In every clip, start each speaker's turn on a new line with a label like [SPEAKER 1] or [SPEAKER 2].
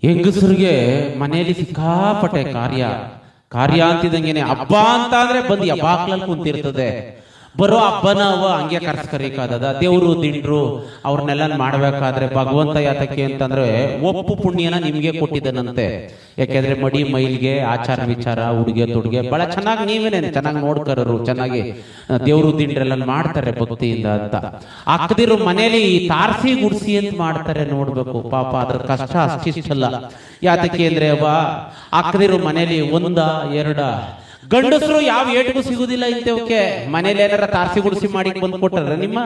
[SPEAKER 1] ಹೆಂಗಸರಿಗೆ ಮನೆಯಲ್ಲಿ ಸಿಕ್ಕಾಪಟ್ಟೆ ಕಾರ್ಯ ಕಾರ್ಯ ಅಂತಿದಂಗೆನೆ. ಹಬ್ಬ ಅಂತ ಅಂದ್ರೆ ಬಂದು ಯಾವಾಗ್ಲಲ್ಲಿ ಕುಂತಿರ್ತದೆ. ಬರೋ ಹಬ್ಬನ ಹಂಗೆ ಕರ್ಸ್ಕರಿಕಾದದ. ದೇವ್ರು ದಿಂಡ್ರು ಅವ್ರನ್ನೆಲ್ಲ ಮಾಡ್ಬೇಕಾದ್ರೆ ಭಗವಂತ ಯಾತಕ್ಕೆ ಅಂತಂದ್ರೆ ಒಪ್ಪು ಪುಣ್ಯನ ನಿಮ್ಗೆ ಕೊಟ್ಟಿದ್ದಾನಂತೆ. ಯಾಕೆಂದ್ರೆ ಮಡಿ ಮೈಲ್ಗೆ ಆಚಾರ ವಿಚಾರ ಉಡುಗೆ ತೊಡುಗೆ ಬಹಳ ಚೆನ್ನಾಗಿ ನೀವೇನೆ ಚೆನ್ನಾಗಿ ನೋಡ್ಕರರು, ಚೆನ್ನಾಗಿ ದೇವ್ರು ದಿಂಡ್ರೆಲ್ಲ ಮಾಡ್ತಾರೆ ಭಕ್ತಿಯಿಂದ ಅಂತ. ಅಕ್ಕದಿರು ಮನೇಲಿ ತಾರಸಿ ಗುಡ್ಸಿ ಅಂತ ಮಾಡ್ತಾರೆ, ನೋಡ್ಬೇಕು ಪಾಪ ಅದ್ರ ಕಷ್ಟ ಅಷ್ಟಿಷ್ಟಲ್ಲ. ಯಾತಕ್ಕೆ ಅಂದ್ರೆ ಅಕ್ಕದಿರು ಮನೇಲಿ ಒಂದ ಎರಡ ಗಂಡಸರು ಯಾವ ಏಟಿಗೂ ಸಿಗುದಿಲ್ಲ ಇಂತವಕ್ಕೆ. ಮನೇಲಿ ಏನಾರ ತಾರಸಿ ಗುಡಿಸಿ ಮಾಡಿ ಬಂದು ಕೊಟ್ಟಾರ ನಿಮ್ಮ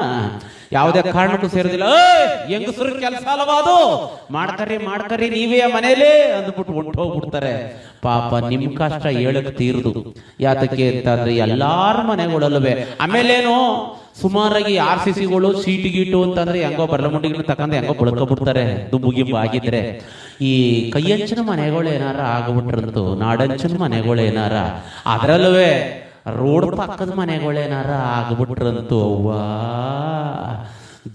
[SPEAKER 1] ಯಾವುದೇ ಕಾರಣಕ್ಕೂ ಸೇರೋದಿಲ್ಲ. ಹೆಂಗಸರು ಕೆಲಸ ಅಲ್ಲವಾದು ಮಾಡ್ಕರಿ ನೀವೇ ಮನೇಲಿ ಅಂದ್ಬಿಟ್ಟು ಹೊಂಟೋಗ್ಬಿಡ್ತಾರೆ. ಪಾಪ ನಿಮ್ ಕಷ್ಟ ಹೇಳಕ್ ತೀರುದು. ಯಾತಕ್ಕೆ ಅಂತಂದ್ರೆ ಎಲ್ಲಾರ ಮನೆಗಳಲ್ಲವೇ ಆಮೇಲೇನು ಸುಮಾರಾಗಿ RCCಗಳು ಸೀಟು ಗೀಟು ಅಂತಂದ್ರೆ ಹೆಂಗೋ ಬರ್ಲಮುಂಡಿಗಳನ್ನ ತಕೊಂಡ್ ಹೆಂಗೋ ಬಳ್ಕೊಬಿಡ್ತಾರೆ ದುಂಬುಗಿಂಬ ಆಗಿದ್ರೆ. ಈ ಕೈಯಂಚಿನ ಮನೆಗಳು ಏನಾರ ಆಗ್ಬಿಟ್ರಂತೂ, ನಾಡಂಚಿನ ಮನೆಗಳು ಏನಾರ, ಅದ್ರಲ್ಲವೇ ರೋಡ್ ಪಕ್ಕದ ಮನೆಗಳೇನಾರ ಆಗ್ಬಿಟ್ರಂತೂ ಅವ್ವಾ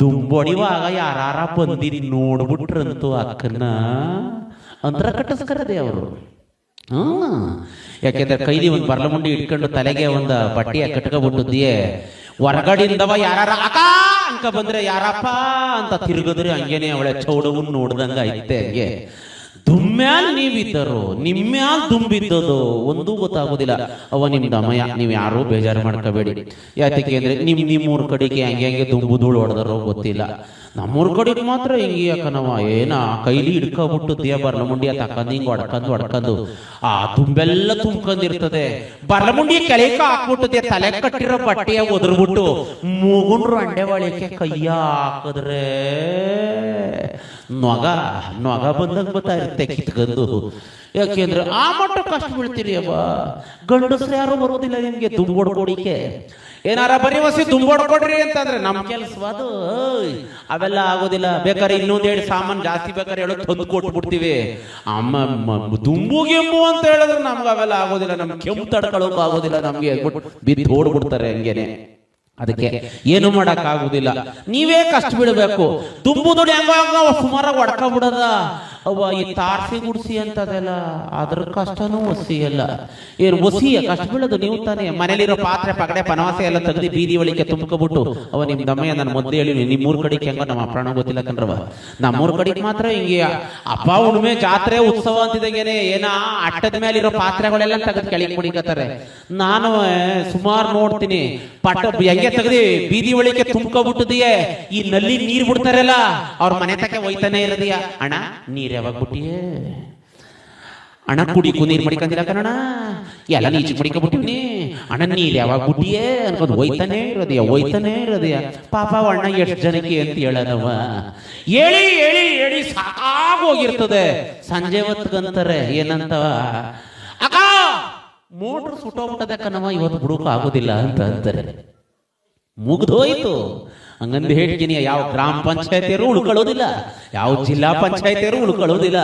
[SPEAKER 1] ದುಂಬೊಡಿವಾಗ ಯಾರ ಬಂದಿ ನೋಡ್ಬಿಟ್ರಂತೂ ಅಕ್ಕನ ಅಂತರ ಕಟ್ಟಿಸ್ಕರದೆ ಅವರು. ಯಾಕೆಂದ್ರೆ ಕೈಲಿ ಒಂದು ಬರ್ಲಮುಂಡಿ ಇಟ್ಕೊಂಡು ತಲೆಗೆ ಒಂದು ಬಟ್ಟೆಯ ಕಟ್ಕೊಬಿಟ್ಟಿದ್ಯೆ. ಹೊರಗಡಿಂದವ ಯಾರ ಅಕ ಅಂಕ ಬಂದ್ರೆ ಯಾರಪ್ಪ ಅಂತ ತಿರುಗಿದ್ರೆ ಹಂಗೇನೆ ಅವಳೆ ಚೌಡವನ್ ನೋಡ್ದಂಗ ಐತೆ. ಹಂಗೆ ದುಮ್ಮ್ಯಾಲ್ ನೀವಿದ್ದರು, ನಿಮ್ಮ್ಯಾಲ್ ದುಂಬಿದ್ದದು ಒಂದು ಗೊತ್ತಾಗೋದಿಲ್ಲ. ಅವ ನಿಮ್ದು ಅಮಯ, ನೀವ್ ಯಾರು ಬೇಜಾರು ಮಾಡ್ಕೋಬೇಡಿ. ಯಾತಕ್ಕೆ ಅಂದ್ರೆ ನಿಮ್ಮೂರ್ ಕಡೆಗೆ ಹಂಗೆ ದುಂಬು ಧೂಳು ಹೊಡೆದರೋ ಗೊತ್ತಿಲ್ಲ. ನಮ್ಮೂರ್ ಕಡೆಗೆ ಮಾತ್ರ ಹಿಂಗೆ ಯಾಕನವ ಏನ ಕೈಲಿ ಹಿಡ್ಕೊಬಿಟ್ಟು ದೇವ ಬರ್ಲಮುಂಡಿಯ ತಕೊಂಡ್ ಹಿಂಗ್ ಹೊಡ್ಕೊಂಡು ಆ ತುಂಬೆಲ್ಲ ತುಂಬ್ಕೊಂಡಿರ್ತದೆ. ಬರ್ಲಮುಂಡಿಯ ಕೆಳಕ ಹಾಕ್ಬಿಟ್ಟದೆ, ತಲೆ ಕಟ್ಟಿರೋ ಬಟ್ಟೆಯ ಒದರ್ಬಿಟ್ಟು ಮೂಗುಂಡ್ರು ಅಂಡೆ ಒಳಕ್ಕೆ ಕೈಯ ಹಾಕಿದ್ರೆ ನೊಗ ಬಂದಾಗ ಬರ್ತಾ ಇರುತ್ತೆ ಕಿತ್ಕೊಂಡು. ಯಾಕೆಂದ್ರೆ ಆ ಮಟ್ಟ ಕಷ್ಟ ಬೀಳ್ತೀರಿ ಅವ. ಗಂಡಸ್ರು ಯಾರು ಬರೋದಿಲ್ಲ ನಿಮ್ಗೆ ದುಂಬೋಡ್ಕೊಡಿಕೆ. ಏನಾರ ಬರೀ ವಸಿ ದುಂಬೋಡ್ಕೊಡ್ರಿ ಅಂತಂದ್ರೆ ನಮ್ ಕೆಲ್ಸ ಅದು ಅವೆಲ್ಲ ಆಗೋದಿಲ್ಲ. ಬೇಕಾದ್ರೆ ಇನ್ನೊಂದೆರಡು ಸಾಮಾನು ಜಾಸ್ತಿ ಬೇಕಾದ್ರೆ ಹೇಳೋದು ತಂದು ಕೊಟ್ಬಿಡ್ತೀವಿ. ದುಂಬುಗೆಂಬು ಅಂತ ಹೇಳಿದ್ರೆ ನಮ್ಗೆ ಅವೆಲ್ಲ ಆಗೋದಿಲ್ಲ. ನಮ್ ಕೆಂಪು ತಡ್ಕೊಳ್ಳೋಕ್ ಆಗೋದಿಲ್ಲ ನಮ್ಗೆ, ಬಿದ್ದು ಓಡ್ಬಿಡ್ತಾರೆ ಹಂಗೇನೆ. ಅದಕ್ಕೆ ಏನು ಮಾಡಕ್ ಆಗುದಿಲ್ಲ, ನೀವೇ ಕಷ್ಟ ಬಿಡಬೇಕು. ದುಂಬು ದುಡಿ ಹಂಗ ಸುಮಾರಾಗಿ ಹೊಡ್ಕ ಬಿಡದ. ಅವ್ವ ಈ ತಾರಸಿ ಗುಡ್ಸಿ ಅಂತದೆಲ್ಲ ಅದ್ರ ಕಷ್ಟನೂ ಒಸಿ ಅಲ್ಲ. ಏನು ಒಸಿಯ ಕಷ್ಟ ಬೀಳೋದು ನೀವು ತಾನೇ. ಮನೇಲಿರೋ ಪಾತ್ರೆ ಪಗಡೆ ಪನವಾಸೆ ಎಲ್ಲ ತೆಗೆದು ಬೀದಿ ಒಳಿಕೆ ತುಂಬ್ಕೊಬಿಟ್ಟು ಅವ ನಿಮ್ ದಮ್ಮಯ್ಯ ನನ್ನ ಮೊದ್ಲು ಹೇಳಿ ನಿಮ್ಮೂರ್ ಕಡೆಗೆ ಹೆಂಗ ನಮ್ಮ ಪ್ರಾಣ ಗೊತ್ತಿಲ್ಲ ಕಣ್ರವ. ನಮ್ಮೂರ್ ಕಡೆಗೆ ಮಾತ್ರ ಹಿಂಗೆ ಹಬ್ಬ ಹುಣ್ಣಿಮೆ ಜಾತ್ರೆ ಉತ್ಸವ ಅಂತಿದಂಗೆನೆ ಏನ ಅಟ್ಟದ ಮೇಲಿರೋ ಪಾತ್ರೆಗಳೆಲ್ಲ ತೆಗೆದು ಕೆಳಗೆ ಕುಡಿಕತ್ತಾರೆ. ನಾನು ಸುಮಾರು ನೋಡ್ತೀನಿ ಪಟ್ಟ ಹೆಂಗೆ ತೆಗ್ದಿ ಬೀದಿ ಒಳಿಕೆ ತುಂಬ್ಕೊಬಿಟ್ಟಿದೆಯೇ. ಈ ನಲ್ಲಿ ನೀರ್ ಬಿಡ್ತಾರಲ್ಲ ಅವ್ರ ಮನೆ ತಕ್ಕೆ ಒಯ್ತಾನೆ ಇರೋದಿಯ. ಅಣ್ಣ ನೀರ್ ಯಾವಾಗ ಬಿಟ್ಟಿಯೇ ಅಣ್ಣ, ಕುಡಿಕು ನೀರ್ ಮಡಿಕೊಂಡಿಲ್ಲ ಕಣ, ಎಲ್ಲ ನೀಚಿ ಮಡಿಕೊಂಡ್ಬಿಟ್ಟಿವ್ನಿ ಅಣ್ಣ, ನೀರ್ ಯಾವಾಗ ಬಿಟ್ಟಿಯೇ ಅನ್ಕೊಂಡು ಒಯ್ತಾನೆ ಇರೋದಿಯ. ಪಾಪ ಅಣ್ಣ ಎಷ್ಟು ಜನಕ್ಕೆ ಅಂತ ಹೇಳನವ. ಹೇಳಿ ಹೇಳಿ ಹೇಳಿ ಸಾಕಾಗೋಗಿರ್ತದೆ. ಸಂಜೆ ಹೊತ್ಗಂತಾರೆ ಏನಂತವ, ಅಕ್ಕ ಮೋಟ್ರ್ ಸುಟ್ಟೋಗ್ಬಿಟ್ಟದೆ ಕಣವ, ಇವತ್ತು ಬಿಡೋಕೆ ಆಗೋದಿಲ್ಲ ಅಂತ ಅಂತಾರೆ. ಮುಗ್ದೋಯ್ತು. ಹಂಗಂದು ಹೇಳ್ತೀನಿ, ಯಾವ ಗ್ರಾಮ ಪಂಚಾಯತಿಯರು ಉಳ್ಕೊಳ್ಳೋದಿಲ್ಲ, ಯಾವ ಜಿಲ್ಲಾ ಪಂಚಾಯತಿಯರು ಉಳ್ಕೊಳ್ಳೋದಿಲ್ಲ.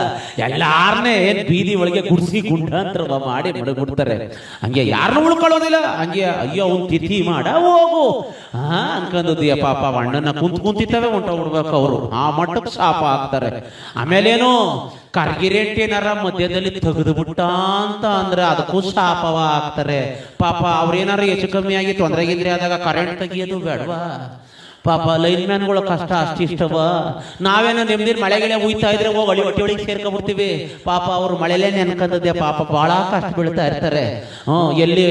[SPEAKER 1] ಎಲ್ಲಾರನ್ನೇ ಏನ್ ಬೀದಿ ಒಳಗೆ ಗುಡ್ಸಿ ಗುಂಡಾಂತರ ಮಾಡಿ ಮಡಗ್ಬಿಡ್ತಾರೆ. ಹಂಗೆ ಯಾರನ್ನೂ ಉಳ್ಕೊಳ್ಳೋದಿಲ್ಲ. ಹಂಗೆ ಅಯ್ಯೋ ಅವ್ನು ತಿಥಿ ಮಾಡ ಹೋಗು ಅನ್ಕೊಂಡದಿಯ. ಪಾಪ ಅಣ್ಣನ ಕುಂತಿತ್ತವೆ ಹೊಂಟೋಗ್ಬಿಡ್ಬೇಕು ಅವರು. ಆ ಮಟ್ಟಕ್ಕೆ ಶಾಪ ಹಾಕ್ತಾರೆ. ಆಮೇಲೇನು ಕರ್ಗಿರೆಂಟೇನಾರ ಮಧ್ಯದಲ್ಲಿ ತೆಗೆದು ಬಿಟ್ಟ ಅಂತ ಅಂದ್ರೆ ಅದಕ್ಕೂ ಶಾಪವ ಹಾಕ್ತಾರೆ. ಪಾಪ ಅವ್ರೇನಾರ ಹೆಚ್ಚು ಕಮ್ಮಿ ಆಗಿ ತೊಂದರೆ ಗಿಂದ್ರೆ ಆದಾಗ ಕರೆಂಟ್ ತೆಗಿಯೋದು ಬೇಡವಾ? ಪಾಪ ಲೈನ್ ಮ್ಯಾನ್ಗಳ ಕಷ್ಟ ಅಷ್ಟಿಷ್ಟವ. ನಾವೇನೋ ನೆಮ್ಮದಿನ ಮಳೆಗೆಳೆ ಹುಯ್ತಾ ಇದ್ರೆ ಹೋಗಿ ಹೊಟ್ಟೆ ಒಳಗೆ ಸೇರ್ಕೊಂಡ್ಬಿಡ್ತೀವಿ. ಪಾಪ ಅವ್ರು ಮಳೆಲೇ ನೆನ್ಕಂದದ್ದೆ. ಪಾಪ ಬಹಳ ಕಷ್ಟ ಬೀಳ್ತಾ ಇರ್ತಾರೆ. ಎಲ್ಲಿ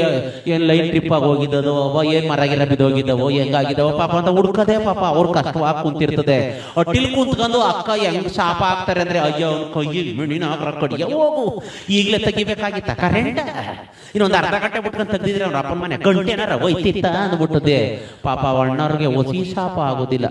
[SPEAKER 1] ಏನ್ ಲೈನ್ ಟ್ರಿಪ್ ಆಗಿ ಹೋಗಿದ್ದೋ ಏನ್ ಮರಗಿರ ಬಿದ್ದೋಗಿದ್ದವೋ ಹೆಂಗಾಗಿದ್ದವೋ ಪಾಪ ಅಂತ ಹುಡ್ಕದೆ. ಪಾಪ ಅವ್ರು ಕಷ್ಟವಾಗಿ ಕುಂತಿರ್ತದೆ. ಹೊಟ್ಟಿಲ್ ಕುಂತ್ಕೊಂಡು ಅಕ್ಕ ಹೆಂಗ್ ಶಾಪ ಆಗ್ತಾರೆ ಅಂದ್ರೆ ಅಯ್ಯೋ ಕೈ ಮಿಣಿನ ಕಡಿಯ ಹೋಗು, ಈಗ್ಲೇ ತೆಗಿಬೇಕಾಗಿತ್ತ ಕರೆಂಟ್, ಇನ್ನೊಂದು ಅರ್ಧ ಗಂಟೆ ಬಿಟ್ಕೊಂಡು ತೆಗ್ದಿದ್ರೆ ಅವ್ರ ಅಪ್ಪನ ಮನೆ ಗಂಟೆನಾರ ಹೋಯ್ತಿತ್ತ ಅಂದ್ಬಿಟ್ಟದೆ. ಪಾಪ ಅಣ್ಣವ್ರಿಗೆ ಒಸಿ ಶಾಪ ಆಗೋದಿಲ್ಲ.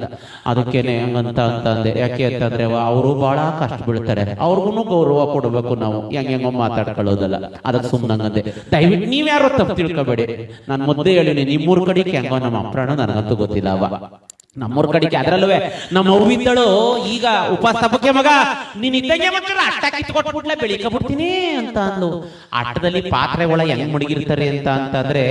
[SPEAKER 1] ಅದಕ್ಕೇನೆ ಹಂಗಂತ ಅಂದೆ. ಯಾಕೆ ಅಂತಂದ್ರೆ ಅವರು ಬಹಳ ಕಷ್ಟ ಬೀಳ್ತಾರೆ. ಅವ್ರಿಗೂ ಗೌರವ ಕೊಡ್ಬೇಕು ನಾವು, ಹೆಂಗೋ ಮಾತಾಡ್ಕೊಳ್ಳೋದಲ್ಲ. ಅದಕ್ಕೆ ಸುಮ್ಮನಂಗಂದೆ. ದಯವಿಟ್ಟು ನೀವ್ಯಾರು ತಪ್ಪು ತಿಳ್ಕೊಬೇಡಿ. ನಾನು ಮೊದ್ಲೇ ಹೇಳಿನಿ, ನಿಮ್ಮೂರ್ ಕಡೆಗೆ ಹೆಂಗೋ ನಮ್ಮ ಅಪ್ರಾಣ ನನಗಂತೂ ಗೊತ್ತಿಲ್ಲ. ನಮ್ಮೂರ್ ಕಡೆಗೆ ಅದ್ರಲ್ವೇ ನಮ್ಮ ಅವ್ವಿದ್ದಳು ಈಗ ಉಪವಾಸ ಹಬ್ಬಕ್ಕೆ ಮಗ ನೀನ್ ಇದ್ದಂಗೆ ಮಕ್ಕಳ ಅಟ್ಟ ಕಿತ್ಕೊಟ್ಬಿಟ್ಲೆ ಬೆಳಿಕಬಿಡ್ತೀನಿ ಅಂತ ಅಂದ್ಲು. ಅಟ್ಟದಲ್ಲಿ ಪಾತ್ರೆಗಳ ಹೆಂಗ್ ಮಡಗಿರ್ತಾರೆ ಅಂತಂದ್ರೆ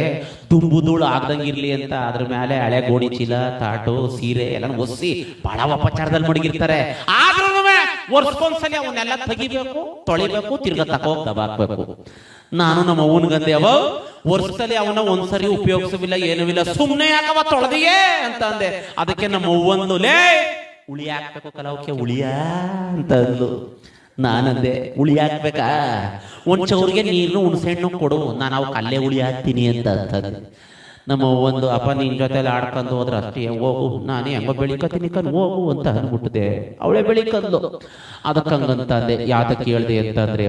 [SPEAKER 1] ದುಂಬು ಧೂಳು ಆಗ್ದಂಗಿರ್ಲಿ ಅಂತ ಅದ್ರ ಮೇಲೆ ಹಳೆ ಗೋಣಿ ಚೀಲ ತಾಟು ಸೀರೆ ಎಲ್ಲ ಒಸಿ ಬಹಳ ಉಪಚಾರದಲ್ಲಿ ಮಡಗಿರ್ತಾರೆ. ಆದ್ರೂ ವರ್ಷಕ್ಕೊಂದ್ಸಲಿ ಅವನ್ನೆಲ್ಲ ತೆಗಿಬೇಕು, ತೊಳಿಬೇಕು, ತಿರ್ಗಾ ತಕೋಗ್ ದಬಾಕ್ಬೇಕು. ನಾನು ನಮ್ಮ ಅವನ್ಗಂದೆ, ಅವ ವರ್ಷದಲ್ಲಿ ಅವನ ಒಂದ್ಸರಿ ಉಪಯೋಗಿಸವಿಲ್ಲ, ಏನೂ ಇಲ್ಲ, ಸುಮ್ನೆ ಯಾಕವ ತೊಳೆದಿಯೇ ಅಂತ ಅಂದೆ. ಅದಕ್ಕೆ ನಮ್ಮ ಅವ್ವಂದು, ಲೇ ಉಳಿ ಹಾಕ್ಬೇಕು ಕಲವಕ್ಕೆ ಉಳಿಯ ಅಂತ ಅಂದ್ಲು. ನಾನಂದೆ, ಉಳಿ ಹಾಕ್ಬೇಕಾ, ಒಂದ್ ಚೌರಿಗೆ ನೀರು ಹುಣಸೆ ಹಣ್ಣು ಕೊಡು, ನಾನು ಅವ್ ಕಲ್ಲೇ ಉಳಿ ಹಾಕ್ತೀನಿ ಅಂತ ಅಂತಂದೆ. ನಮ್ಮ ಒಂದು, ಅಪ್ಪ ನಿನ್ ಜೊತೆಲಿ ಆಡ್ಕೊಂಡು ಹೋದ್ರೆ ಅಷ್ಟೇ, ಹೋಗು, ನಾನೇ ಹೆಂಗ ಬೆಳಿಕತೀನಿ ಕಣ್, ಹೋಗು ಅಂತ ಅಂದ್ಬಿಟ್ಟಿದೆ. ಅವಳೇ ಬೆಳಿಕಂದ್ಲು. ಅದಕ್ಕೆ ಹಂಗಂತ ಅಂದೆ. ಯಾತಕ್ಕೆ ಹೇಳ್ದೆ ಅಂತಂದ್ರೆ,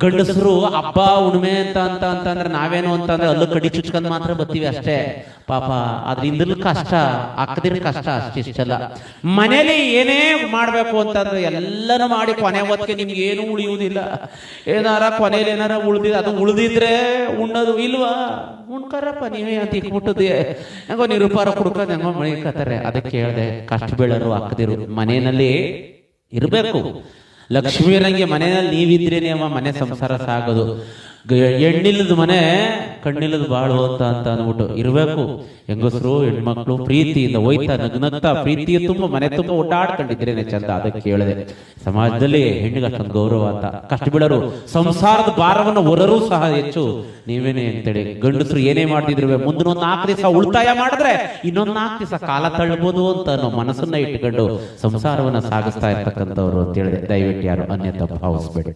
[SPEAKER 1] ಗಂಡಸರು ಹಬ್ಬ ಉಣ್ಮೆ ಅಂತಂದ್ರೆ ನಾವೇನು ಅಂತಂದ್ರೆ ಅಲ್ಲು ಕಡಿ ಚುಚ್ಕೊಂಡ್ ಮಾತ್ರ ಬರ್ತೀವಿ ಅಷ್ಟೇ. ಪಾಪ ಅದ್ರಿಂದಲೂ ಕಷ್ಟ, ಅಕ್ಕದಿರ ಕಷ್ಟ ಅಷ್ಟಿಷ್ಟಲ್ಲ. ಮನೇಲಿ ಏನೇ ಮಾಡ್ಬೇಕು ಅಂತಂದ್ರೆ ಎಲ್ಲನೂ ಮಾಡಿ ಕೊನೆ ಹೊತ್ತಿಗೆ ನಿಮ್ಗೆ ಏನೂ ಉಳಿಯುವುದಿಲ್ಲ. ಏನಾರ ಕೊನೆಯಲ್ಲಿ ಏನಾರ ಅದು ಉಳಿದಿದ್ರೆ ಉಣ್ಣೋದು ಇಲ್ವಾ, ಉಣ್ಕರಪ್ಪ ನೀವೇ ಅಂತ ಇಟ್ಬಿಟ್ಟದೆ, ಹೆಂಗೋ ನಿರುಪಾರ ಕುಡ್ಕೊಂಡು ಹೆಂಗೋ ಮಳಿಕತ್ತಾರೆ. ಅದಕ್ಕೆ ಹೇಳ್ದೆ, ಕಷ್ಟ ಬೀಳರು ಅಕ್ಕದಿರು ಮನೆಯಲ್ಲಿ ಇರ್ಬೇಕು. ಲಕ್ಷ್ಮೀರಂಗೆ ಮನೆಯಲ್ಲಿ ನೀವಿದ್ರೇನೆ ಅವ ಮನೆ ಸಂಸಾರ ಸಾಗೋದು. ಹೆಣ್ಣಿಲ್ಲದ ಮನೆ ಕಣ್ಣಿಲ್ಲದ ಬಾಳು ಅಂತ ಅಂದ್ಬಿಟ್ಟು ಇರ್ಬೇಕು. ಹೆಂಗಸರು ಹೆಣ್ಮಕ್ಳು ಪ್ರೀತಿಯಿಂದ ಹೋಯ್ತಾ ನಗ್ನಗ್ತಾ ಪ್ರೀತಿಯ ತುಂಬ ಮನೆ ತುಂಬ ಓಡಾಡ್ಕೊಂಡಿದ್ರೇನೆ ಚಂದ. ಅದಕ್ಕೆ ಹೇಳಿದೆ, ಸಮಾಜದಲ್ಲಿ ಹೆಣ್ಣಿಗೆ ಅಷ್ಟೊಂದು ಗೌರವ ಅಂತ. ಕಷ್ಟ ಬೀಳರು ಸಂಸಾರದ ಭಾರವನ್ನು ಹೊರರೂ ಸಹ ಹೆಚ್ಚು ನೀವೇನೆ ಅಂತೇಳಿ. ಗಂಡಸರು ಏನೇ ಮಾಡ್ತಿದ್ರು ಮುಂದಿನ 4 ದಿವಸ ಉಳಿತಾಯ ಮಾಡಿದ್ರೆ ಇನ್ನೊಂದು 4 ದಿವಸ ಕಾಲ ತಳ್ಳಬಹುದು ಅಂತ ನಾವು ಮನಸ್ಸನ್ನ ಇಟ್ಟುಕೊಂಡು ಸಂಸಾರವನ್ನ ಸಾಗಿಸ್ತಾ ಇರ್ತಕ್ಕಂಥವ್ರು ಅಂತ ಹೇಳಿದೆ. ದಯವಿಟ್ಟು ಯಾರು ಅನ್ಯತಾ ಭಾವಿಸ್ಬೇಡಿ.